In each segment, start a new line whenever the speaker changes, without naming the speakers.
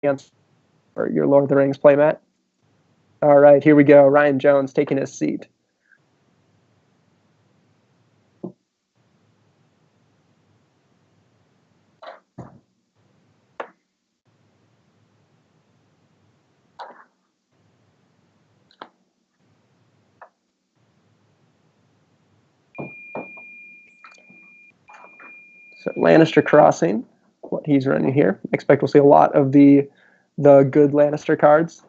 for your Lord of the Rings playmat. All right, here we go. Ryan Jones taking his seat. So Lannister Crossing, what he's running here. I expect we'll see a lot of the good Lannister cards,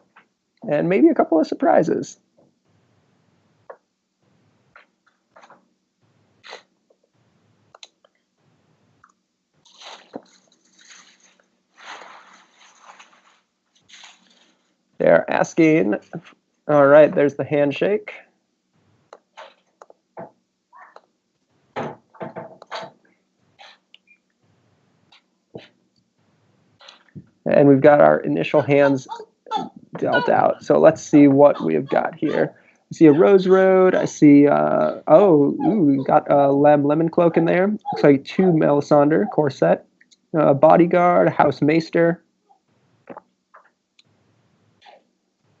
and maybe a couple of surprises. They're asking, all right, there's the handshake. And we've got our initial hands dealt out. So let's see what we have got here. I see a Rose Road. I see, we got a Lemon Cloak in there. Looks like 2 Melisandre Corset. Bodyguard, House Maester.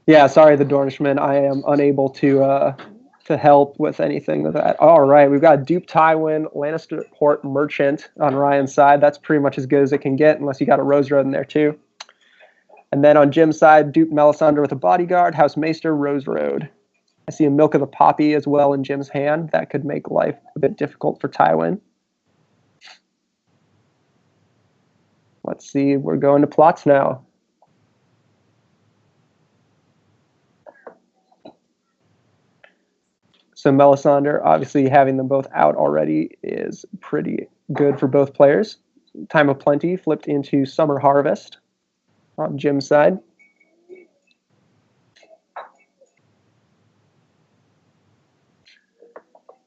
Yeah, sorry, the Dornishman. I am unable to help with anything with that. All right, we've got Dupe Tywin, Lannister Port Merchant on Ryan's side. That's pretty much as good as it can get, unless you got a Rose Road in there too. And then on Jim's side, Dupe Melisandre with a Bodyguard, House Maester, Rose Road. I see a Milk of the Poppy as well in Jim's hand. That could make life a bit difficult for Tywin. Let's see, we're going to plots now. So Melisandre, obviously having them both out already is pretty good for both players. Time of Plenty flipped into Summer Harvest on Jim's side.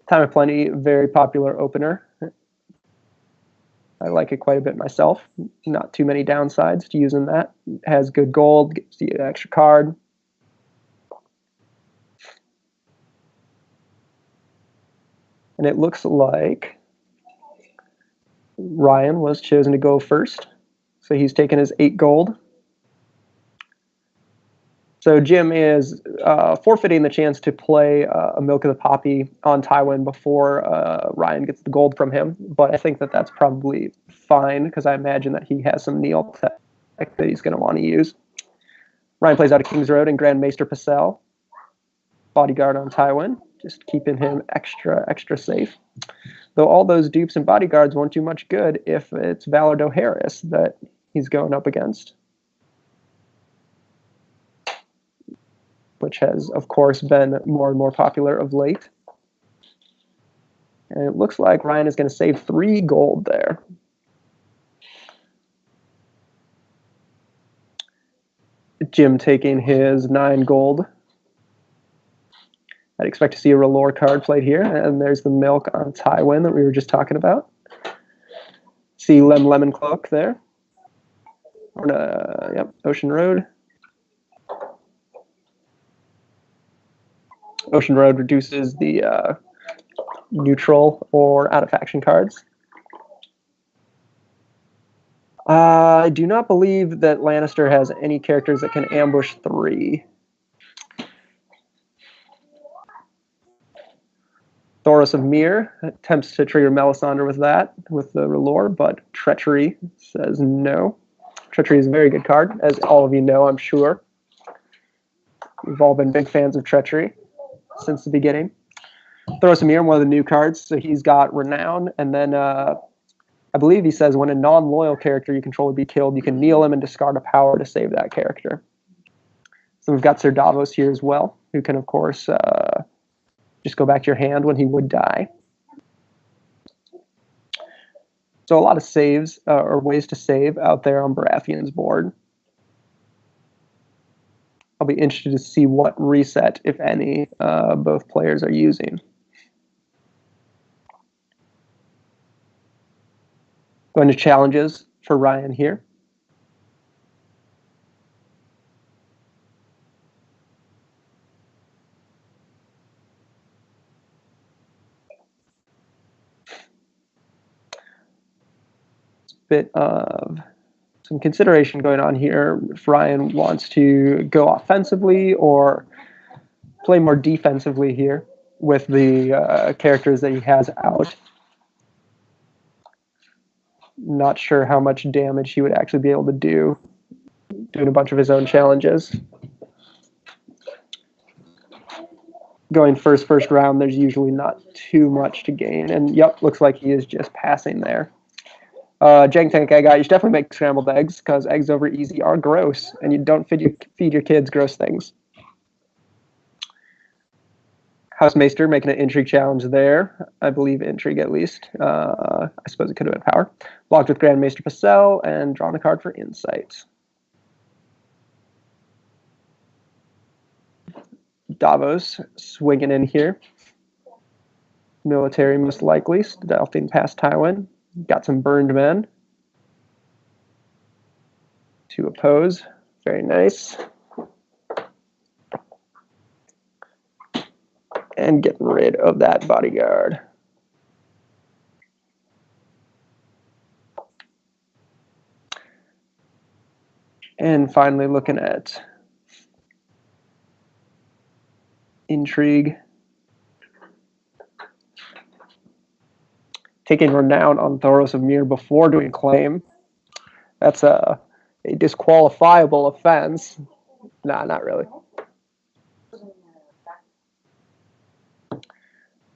Time of Plenty, very popular opener. I like it quite a bit myself. Not too many downsides to using that. It has good gold, gives you an extra card. And it looks like Ryan was chosen to go first. So he's taken his 8 gold. So Jim is forfeiting the chance to play a Milk of the Poppy on Tywin before Ryan gets the gold from him. But I think that that's probably fine, because I imagine that he has some Neil tech that he's going to want to use. Ryan plays out of King's Road and Grand Maester Pacel. Bodyguard on Tywin, just keeping him extra safe. Though all those dupes and bodyguards won't do much good if it's Valar Dohaeris that he's going up against, which has, of course, been more and more popular of late. And it looks like Ryan is going to save 3 gold there. Jim taking his 9 gold. I'd expect to see a R'hllor card played here. And there's the Milk on Tywin that we were just talking about. See Lemon Cloak there. Yep, Ocean Road. Ocean Road reduces the neutral or out of faction cards. I do not believe that Lannister has any characters that can ambush 3. Thoros of Myr attempts to trigger Melisandre with that, with the R'hllor, but Treachery says no. Treachery is a very good card, as all of you know, I'm sure. We've all been big fans of Treachery since the beginning. Thoros of Myr, one of the new cards, so he's got Renown, and then I believe he says when a non-loyal character you control would be killed, you can kneel him and discard a power to save that character. So we've got Sir Davos here as well, who can, of course, just go back to your hand when he would die. So a lot of saves, or ways to save out there on Baratheon's board. I'll be interested to see what reset, if any, both players are using. Going to challenges for Ryan here. Bit of some consideration going on here if Ryan wants to go offensively or play more defensively here with the characters that he has out. Not sure how much damage he would actually be able to do doing a bunch of his own challenges. Going first round, there's usually not too much to gain. And yep, looks like he is just passing there. Jank Tank Egg Guy, you should definitely make scrambled eggs because eggs over easy are gross, and you don't feed your kids gross things. Housemaster making an intrigue challenge there. I believe intrigue at least. I suppose it could have been power. Blocked with Grandmaster Pacell and drawn a card for insight. Davos swinging in here. Military most likely. Stealthing past Tywin. Got some burned men to oppose. Very nice. And getting rid of that bodyguard. And finally looking at intrigue. Taking renown on Thoros of Myr before doing claim. That's a disqualifiable offense. Nah, not really.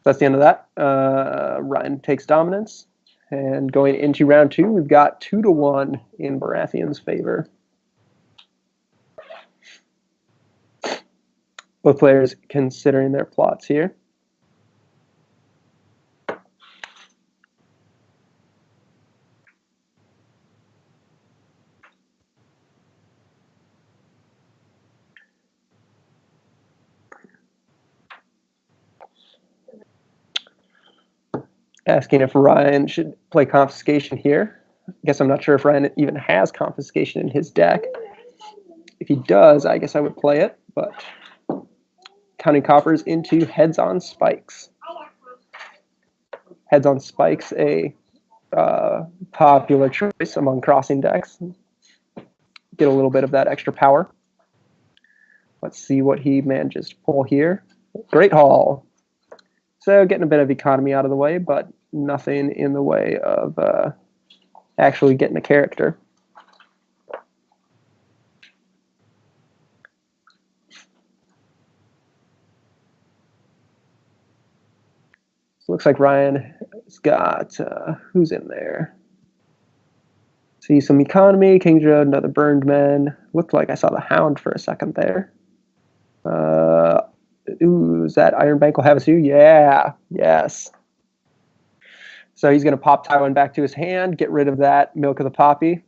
That's the end of that. Ryan takes dominance. And going into round 2, we've got 2-1 in Baratheon's favor. Both players considering their plots here. Asking if Ryan should play Confiscation here. I guess I'm not sure if Ryan even has Confiscation in his deck. If he does, I guess I would play it, but counting coppers into Heads on Spikes. Heads on Spikes, a popular choice among crossing decks. Get a little bit of that extra power. Let's see what he manages to pull here. Great Hall. So getting a bit of economy out of the way, but nothing in the way of actually getting a character. Looks like Ryan has got, who's in there? See some economy, King's Road, another burned man. Looked like I saw the Hound for a second there. Ooh, is that Iron Bank will have us here? Yeah, yes. So he's going to pop Tywin back to his hand, get rid of that Milk of the Poppy.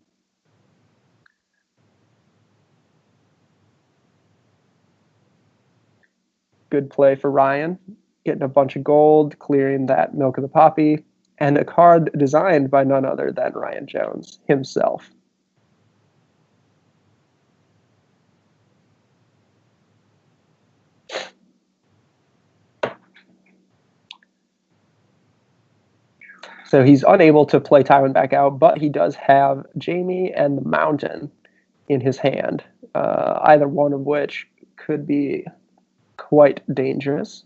Good play for Ryan. Getting a bunch of gold, clearing that Milk of the Poppy, and a card designed by none other than Ryan Jones himself. So he's unable to play Tywin back out, but he does have Jaime and the Mountain in his hand, either one of which could be quite dangerous.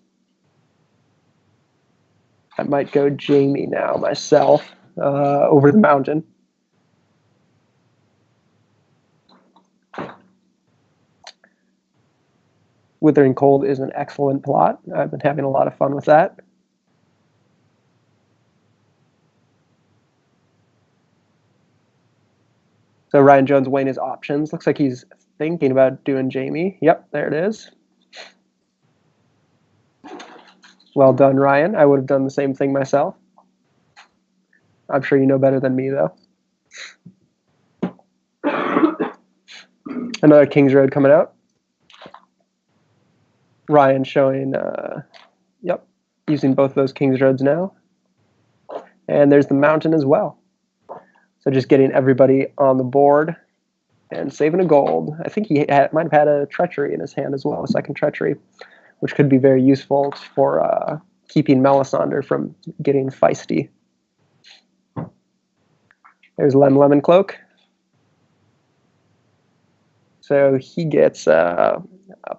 I might go Jaime now myself over the Mountain. Withering Cold is an excellent plot. I've been having a lot of fun with that. So Ryan Jones weighing his options. Looks like he's thinking about doing Jaime. Yep, there it is. Well done, Ryan. I would have done the same thing myself. I'm sure you know better than me, though. Another King's Road coming out. Ryan showing, yep, using both those King's Roads now. And there's the Mountain as well. So just getting everybody on the board and saving a gold. I think he might have had a Treachery in his hand as well, a second Treachery, which could be very useful for keeping Melisandre from getting feisty. There's Lemon Cloak. So he gets a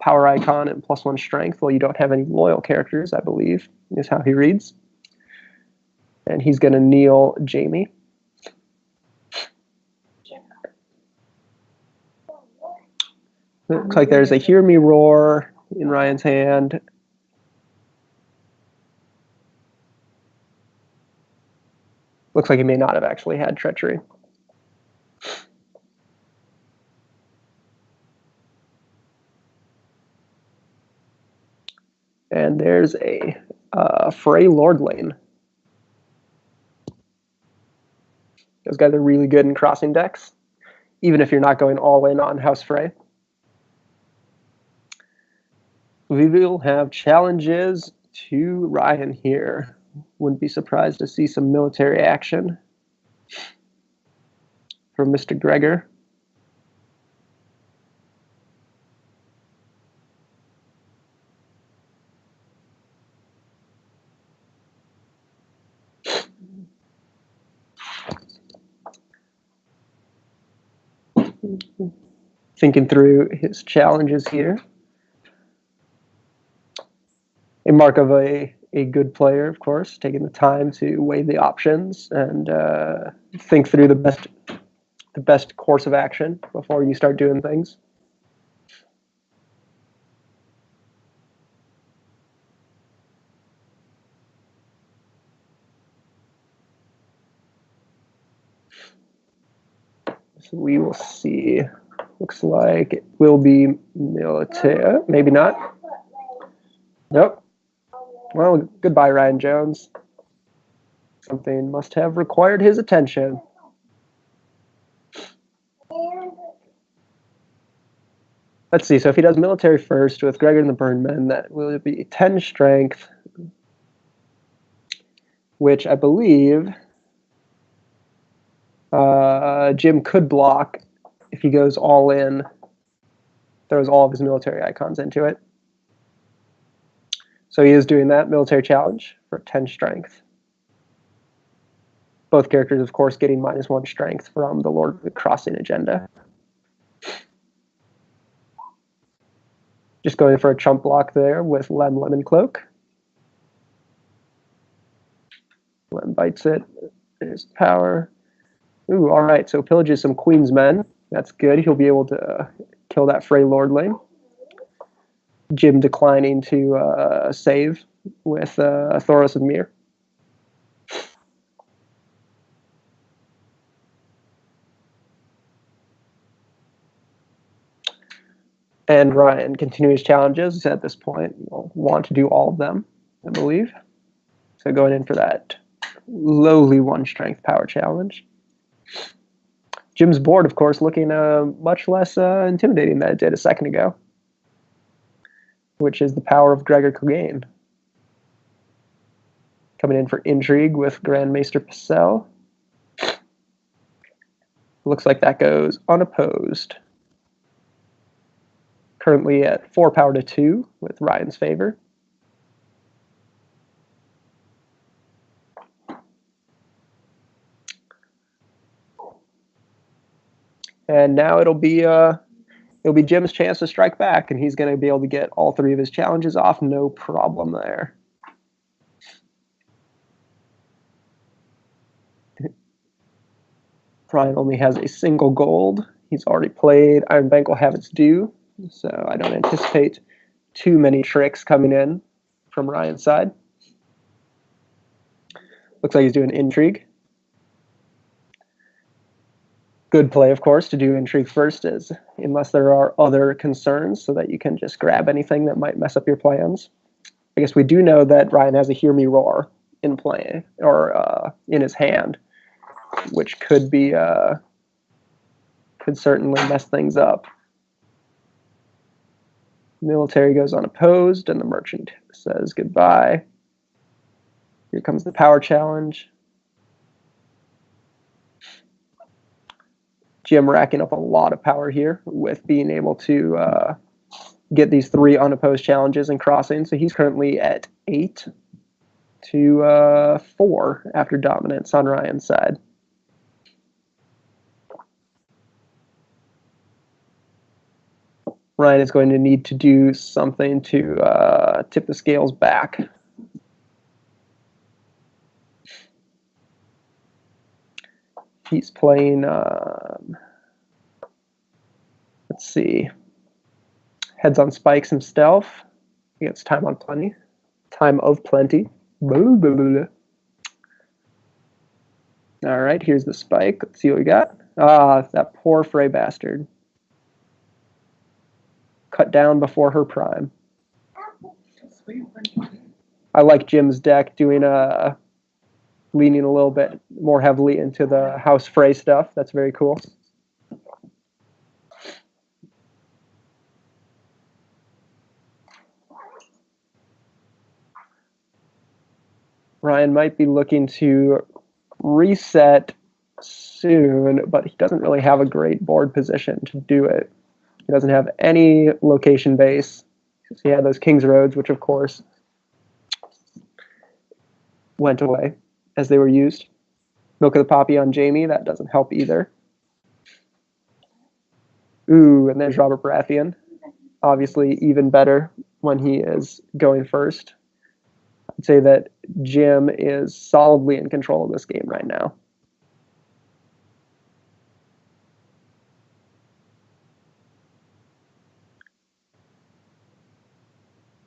power icon and +1 strength. Well, you don't have any loyal characters, I believe, is how he reads. And he's going to kneel Jamie. Looks like there's a Hear Me Roar in Ryan's hand. Looks like he may not have actually had treachery. And there's a Frey Lordlane. Those guys are really good in crossing decks, even if you're not going all in on House Frey. We will have challenges to Ryan here. Wouldn't be surprised to see some military action from Mr. Gregor. Thinking through his challenges here. A mark of a good player, of course, taking the time to weigh the options and think through the best course of action before you start doing things. So we will see. Looks like it will be military. Maybe not. Nope. Well, goodbye, Ryan Jones. Something must have required his attention. Let's see. So if he does military first with Gregor and the Burnmen, that will be 10 strength, which I believe Jim could block if he goes all in, throws all of his military icons into it. So he is doing that military challenge for 10 strength. Both characters, of course, getting -1 strength from the Lord of the Crossing agenda. Just going for a chump block there with Lemon Cloak. Lem bites it. There's power. Ooh, all right. So pillages some Queen's Men. That's good. He'll be able to kill that Frey Lordlane. Jim declining to save with Thoros of Myr. And Ryan continues challenges at this point. We'll want to do all of them, I believe. So going in for that lowly 1 strength power challenge. Jim's board, of course, looking much less intimidating than it did a second ago, which is the power of Gregor Clegane. Coming in for Intrigue with Grand Maester Pacel. Looks like that goes unopposed. Currently at 4 power to 2 with Ryan's favor. And now it'll be Jim's chance to strike back, and he's going to be able to get all 3 of his challenges off, no problem there. Ryan only has a single gold. He's already played. Iron Bank will have its due, so I don't anticipate too many tricks coming in from Ryan's side. Looks like he's doing Intrigue. Good play, of course, to do Intrigue first, unless there are other concerns, so that you can just grab anything that might mess up your plans. I guess we do know that Ryan has a Hear Me Roar in play, or in his hand, which could be could certainly mess things up. Military goes unopposed, and the merchant says goodbye. Here comes the power challenge. Jim racking up a lot of power here with being able to get these 3 unopposed challenges and crossing. So he's currently at 8 to 4 after dominance on Ryan's side. Ryan is going to need to do something to tip the scales back. He's playing, let's see, heads on spikes and stealth. He gets time on plenty. Time of plenty. Blah, blah, blah. All right, here's the spike. Let's see what we got. Ah, that poor Frey bastard. Cut down before her prime. I like Jim's deck doing leaning a little bit more heavily into the House Frey stuff. That's very cool. Ryan might be looking to reset soon, but he doesn't really have a great board position to do it. He doesn't have any location base. He had those King's Roads, which of course went away as they were used. Milk of the Poppy on Jamie, that doesn't help either. Ooh, and there's Robert Baratheon. Obviously even better when he is going first. I'd say that Jim is solidly in control of this game right now.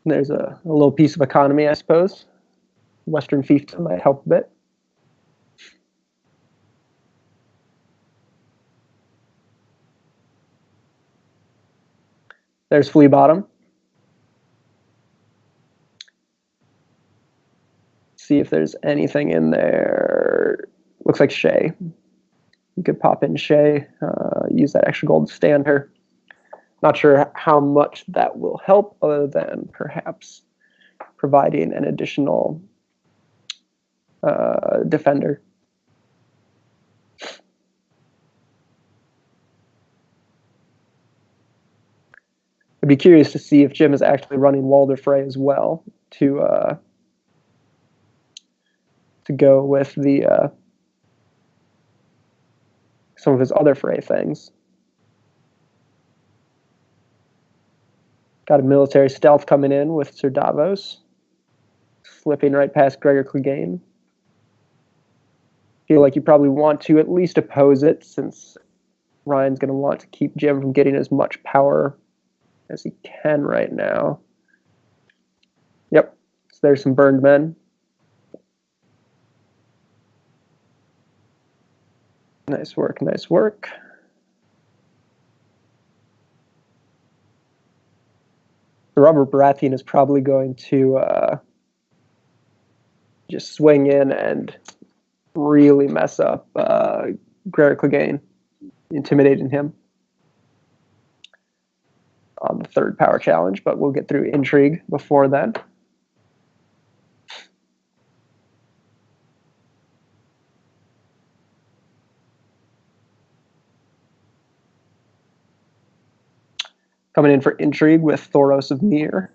There's a little piece of economy, I suppose. Western fiefdom might help a bit. There's Flea Bottom. See if there's anything in there. Looks like Shay. You could pop in Shay, use that extra gold to stand her. Not sure how much that will help other than perhaps providing an additional defender. I'd be curious to see if Jim is actually running Walder Frey as well to go with the some of his other Frey things. Got a military stealth coming in with Sir Davos, slipping right past Gregor Clegane. Feel like you probably want to at least oppose it, since Ryan's going to want to keep Jim from getting as much power as he can right now. Yep, so there's some burned men. Nice work, nice work. Robert Baratheon is probably going to just swing in and really mess up Gregor Clegane, intimidating him on the third power challenge, but we'll get through intrigue before then. Coming in for intrigue with Thoros of Myr.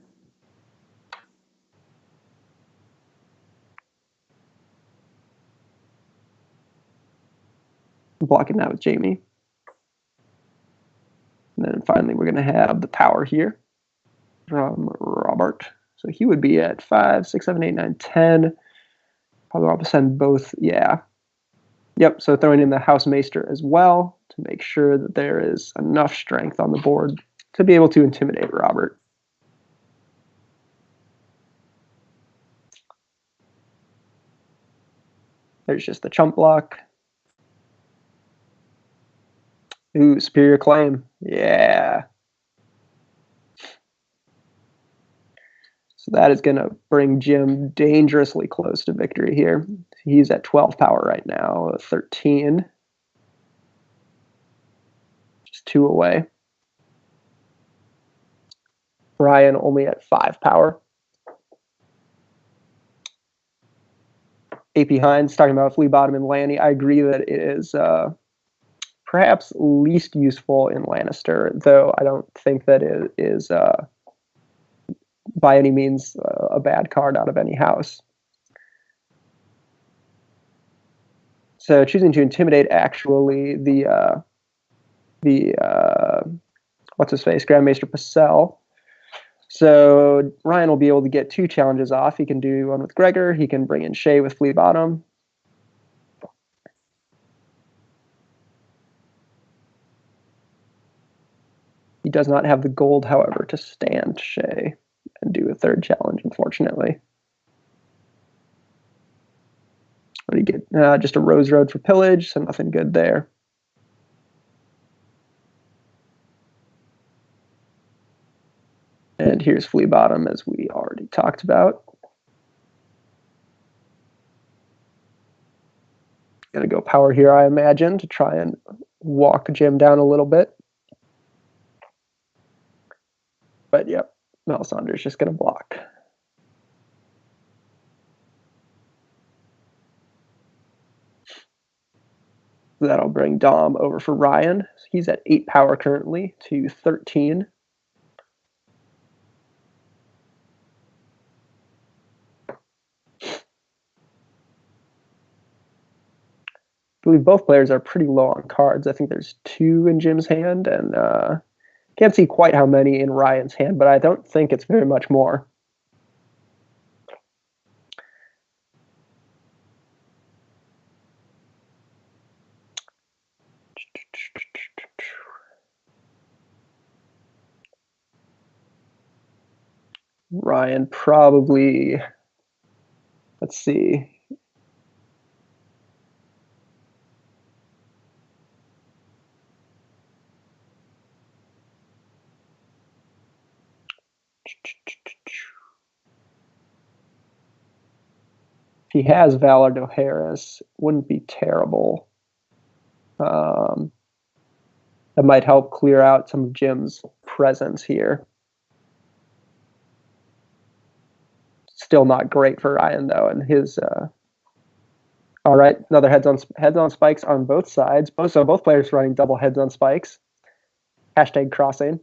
Blocking that with Jamie. And then finally, we're going to have the power here from Robert. So he would be at 5, 6, 7, 8, 9, 10. Probably want to send both. Yeah. Yep. So throwing in the House Maester as well to make sure that there is enough strength on the board to be able to intimidate Robert. There's just the chump block. Ooh, Superior Claim. Yeah. So that is going to bring Jim dangerously close to victory here. He's at 12 power right now, 13. Just 2 away. Ryan only at 5 power. AP Hines talking about Flea Bottom and Lanni. I agree that it is perhaps least useful in Lannister, though I don't think that it is by any means a bad card out of any house. So choosing to intimidate actually the what's his face, Grandmaster Purcell. So Ryan will be able to get 2 challenges off. He can do one with Gregor. He can bring in Shay with Flea Bottom. He does not have the gold, however, to stand Shay and do a 3rd challenge, unfortunately. What do you get? Just a Rose Road for pillage, so nothing good there. And here's Flea Bottom, as we already talked about. Gonna go power here, I imagine, to try and walk Jim down a little bit. But yep, Melisandre's just gonna block. That'll bring Dom over for Ryan. He's at 8 power currently to 13. I believe both players are pretty low on cards. I think there's 2 in Jim's hand, and can't see quite how many in Ryan's hand, but I don't think it's very much more. Ryan probably, let's see. If he has Valar Dohaeris, wouldn't be terrible. That might help clear out some of Jim's presence here. Still not great for Ryan, though, and his... all right, another heads on spikes on both sides. So both players running double heads on spikes. Hashtag crossing.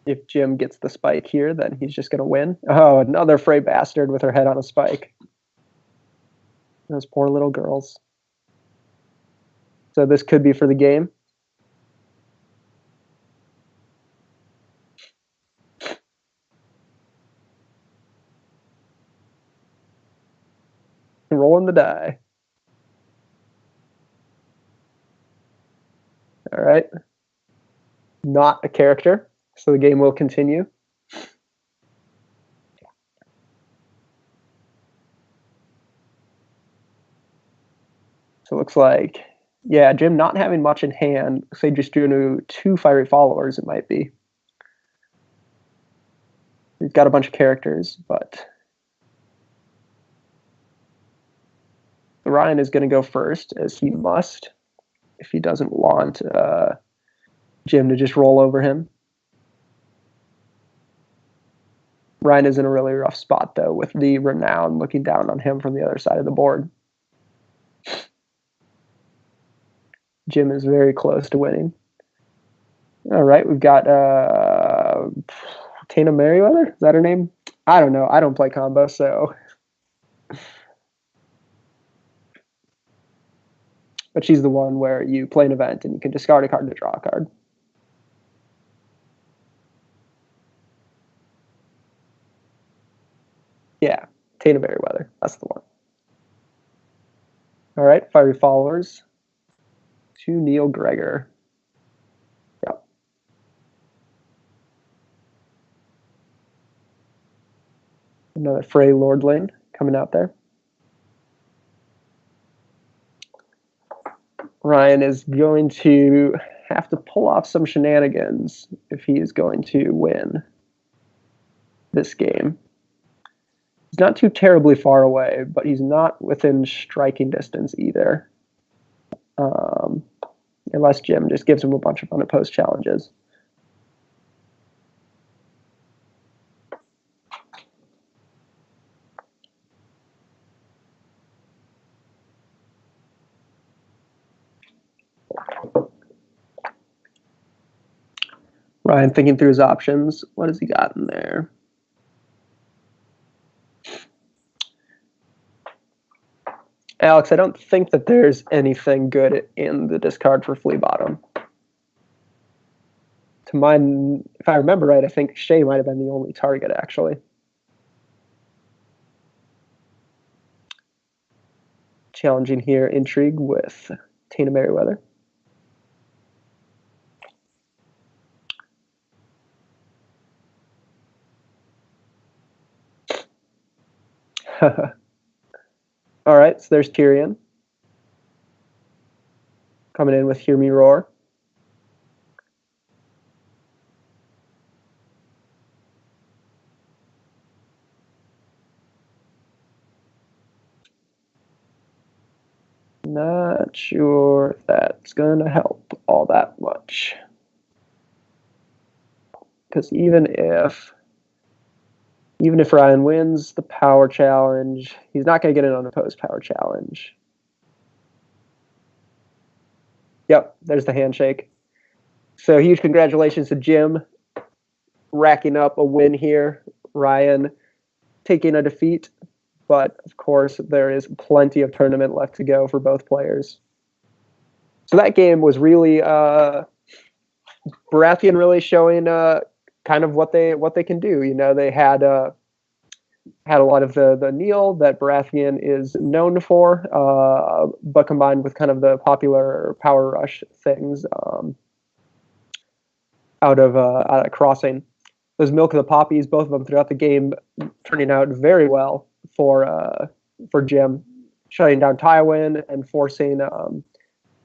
If Jim gets the spike here, then he's just going to win. Oh, another Frey bastard with her head on a spike. Those poor little girls. So this could be for the game. Rolling the die. All right. Not a character, so the game will continue. So it looks like, yeah, Jim not having much in hand. Say just doing 2 fiery followers, it might be. He's got a bunch of characters, but Ryan is going to go first, as he must, if he doesn't want Jim to just roll over him. Ryan is in a really rough spot, though, with the Renown looking down on him from the other side of the board. Jim is very close to winning. All right, we've got Tana Merriweather. Is that her name? I don't know. I don't play combo, so. But she's the one where you play an event and you can discard a card to draw a card. Yeah, Tana Merriweather. That's the one. All right, fiery followers to Neil Gregor. Yep. Another Frey Lordling coming out there. Ryan is going to have to pull off some shenanigans if he is going to win this game. He's not too terribly far away, but he's not within striking distance either. Unless Jim just gives him a bunch of unopposed challenges. Ryan thinking through his options. What has he got in there? Alex, I don't think that there's anything good in the discard for Flea Bottom. To mine, if I remember right, I think Shay might have been the only target, actually. Challenging here, Intrigue with Tina Merriweather. All right, so there's Tyrion. Coming in with Hear Me Roar. Not sure that's going to help all that much. Because even if Ryan wins the power challenge, he's not going to get an unopposed power challenge. Yep, there's the handshake. So huge congratulations to Jim, racking up a win here. Ryan taking a defeat, but of course there is plenty of tournament left to go for both players. So that game was really Baratheon really showing kind of what they can do. You know, they had a lot of the kneel that Baratheon is known for, but combined with kind of the popular power rush things out of Crossing. Those Milk of the Poppies, both of them throughout the game, turning out very well for Jim, shutting down Tywin and forcing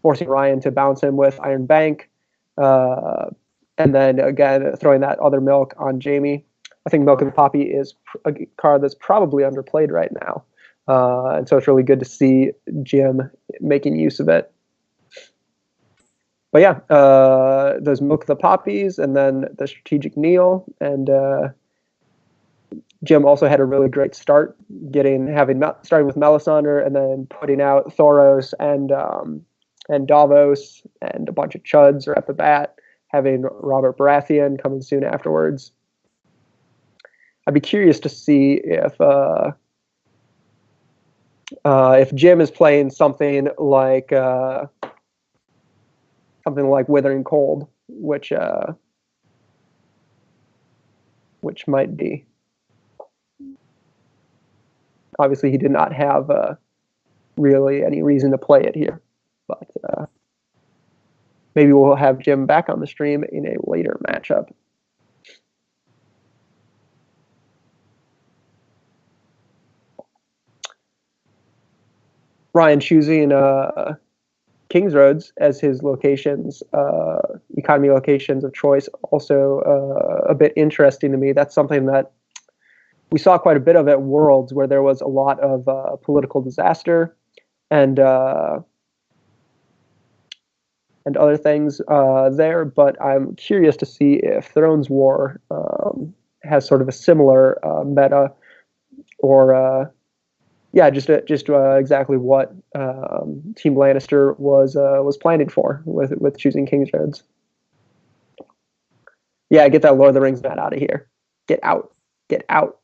Ryan to bounce him with Iron Bank, and then again throwing that other milk on Jaime. I think Milk of the Poppy is a card that's probably underplayed right now, and so it's really good to see Jim making use of it. But yeah, those Milk of the Poppies, and then the strategic kneel, and Jim also had a really great start, starting with Melisandre, and then putting out Thoros and Davos and a bunch of chuds are at the bat, having Robert Baratheon coming soon afterwards. I'd be curious to see if Jim is playing something like Withering Cold, which might be. Obviously, he did not have really any reason to play it here, but maybe we'll have Jim back on the stream in a later matchup. Ryan choosing Kings Roads as his locations, economy locations of choice, also a bit interesting to me. That's something that we saw quite a bit of at Worlds, where there was a lot of political disaster and other things there. But I'm curious to see if Thrones War has sort of a similar meta, or just exactly what Team Lannister was planning for with choosing King's Roads. Yeah, get that Lord of the Rings mat out of here. Get out. Get out.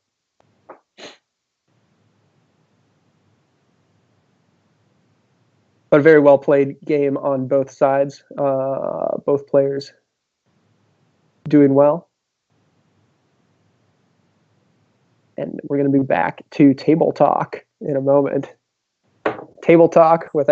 But a very well played game on both sides. Both players doing well. And we're going to be back to Table Talk in a moment. Table Talk with